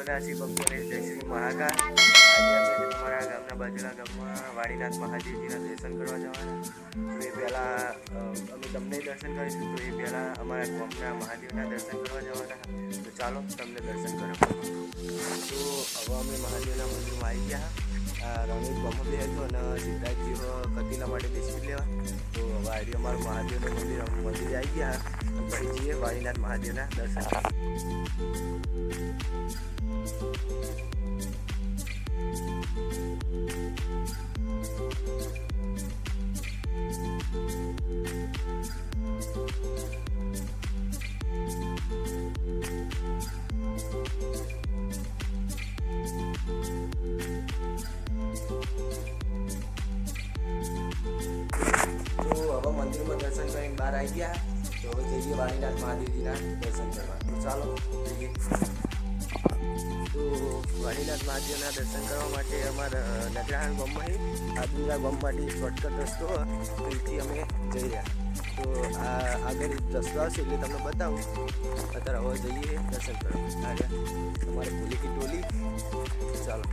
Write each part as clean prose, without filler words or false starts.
માતાજી ભક્તોને જય શ્રી મહાકાળ. આજે અમે અમારા ગામના બાજુના ગામમાં વાડીનાથ મહાદેવજીના દર્શન કરવા જવાના. તો એ પહેલાં અમે તમને દર્શન કરીશું. તો એ પહેલાં અમારા ગામના મહાદેવના દર્શન કરવા જવાના. તો ચાલો તમને દર્શન કરો. તો હવે અમે મહાદેવના મંદિરમાં આવી ગયા. રણવીર ગમો બે હતો અને સિદ્ધાર્થજીઓ કતીલા માટે બિસ્કીટ લેવા. તો હવે આજે અમારું મહાદેવનું મંદિરે આવી ગયા. પછી જઈએ વાડીનાથ મહાદેવના દર્શન. તો હવે મંદિરમાં દર્શન કરીને બહાર આવી ગયા. તો હવે જઈએ વાડીનાથ મહાદેવજીના દર્શન કરવા. તો ચાલો જઈએ. તો વાડીનાથ મહાદેવના દર્શન કરવા માટે અમારા નગરાણ ગામમાં આદુરા ગામમાંથી શોર્ટકટ રસ્તો ત્યાંથી અમે જઈ રહ્યા. તો આ આગળ રસ્તો આવશે એટલે તમને બતાવું. અત્યારે હવે જઈએ દર્શન કરવા. અમારે ભૂલી ટોલી. ચાલો.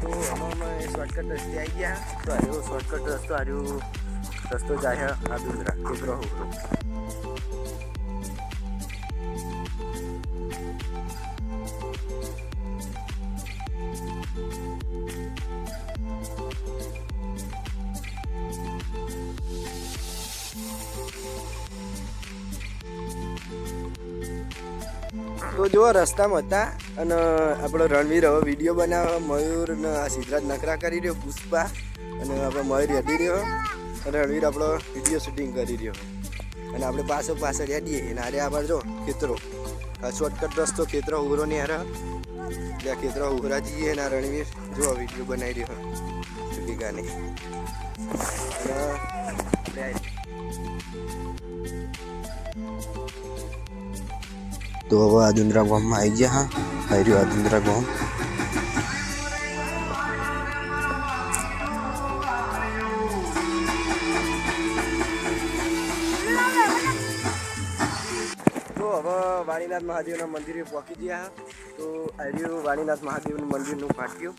તો અમે શોર્ટકટ રસ્તે આવી ગયા. તો આવ્યો શોર્ટકટ રસ્તો આવ્યો રસ્તો જાય આ દુંદરા કેકરો ઉભરો. તો જો રસ્તામાં હતા અને આપણો રણવીર હવે વિડીયો બનાવવા મયુર ને આ સિદ્ધરાજ નખરા કરી રહ્યો. પુષ્પા અને આપણે મયુર હેડી રહ્યો. રણવીર આપણો વિડીયો શૂટિંગ કરી રહ્યો. અને આપણે પાછળ હેડીએ અને આરે આપણે જો ખેતરો શોર્ટકટ રસ્તો ખેતરો ઉભરો ને યાર એટલે ખેતરો ઉભરા જઈએ અને રણવીર જો વિડીયો બનાવી રહ્યો ચૂકી ગાને. તો હવે આદુંદ્રા ગામમાં આવી ગયા. આવી રહ્યું આદુંદ્રા ગામ. તો હવે વાડીનાથ મહાદેવના મંદિરે પહોંચી ગયા. તો આવી રહ્યું વાડીનાથ મહાદેવનું મંદિરનું ફાટ્યું.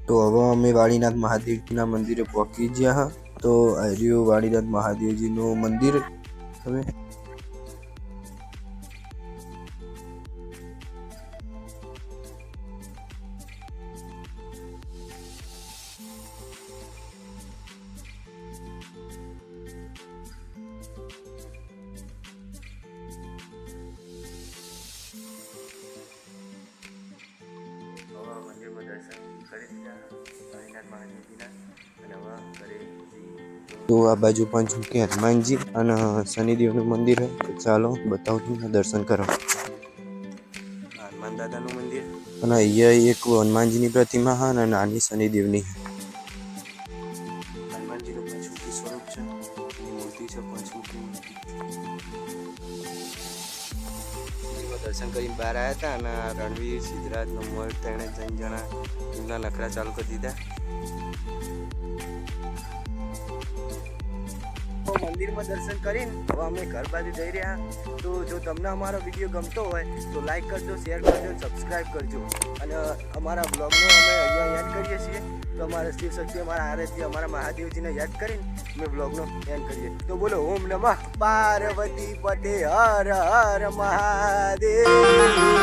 તો હવે અમે વાડીનાથ મહાદેવજીના મંદિરે પહોંચી ગયા. તો આ રહ્યું વાડીનાથ મહાદેવજીનું મંદિર. હવે મંદિરમાં દર્શન કરી દીધા વાડીનાથ મહાદેવજીના. અને હવે ઘરે તો આ બાજુ પણ ઝૂકે હનુમાનજી અને શનિદેવનું મંદિર છે. તો ચાલો બતાવું છું દર્શન કરો. હનુમાન દાદાનું મંદિર અને અહીંયા એક હનુમાનજીની પ્રતિમા છે અને નાની શનિદેવની. હનુમાનજીનું પંચમુખી સ્વરૂપ છે. મૂર્તિ છે પંચમુખી મૂર્તિ. દર્શન કરીને બહાર આવ્યા હતા અને રણવીર સિદ્ધરાજ નંબર તેણે જણા એમના નખરા ચાલુ કરી દીધા. મંદિરમાં દર્શન કરીને હવે અમે ઘર બાજુ જઈ રહ્યા. તો જો તમને અમારો વિડીયો ગમતો હોય તો લાઈક કરજો, શેર કરજો, સબસ્ક્રાઈબ કરજો. અને અમારા બ્લોગનો અમે અહીંયા યાદ કરીએ છીએ. તો અમારા શિવશક્તિ અમારા આરતી અમારા મહાદેવજીને યાદ કરીને અમે બ્લોગનો એન્ડ કરીએ. તો બોલો ઓમ નમઃ પાર્વતી પટે હર હર મહાદેવ.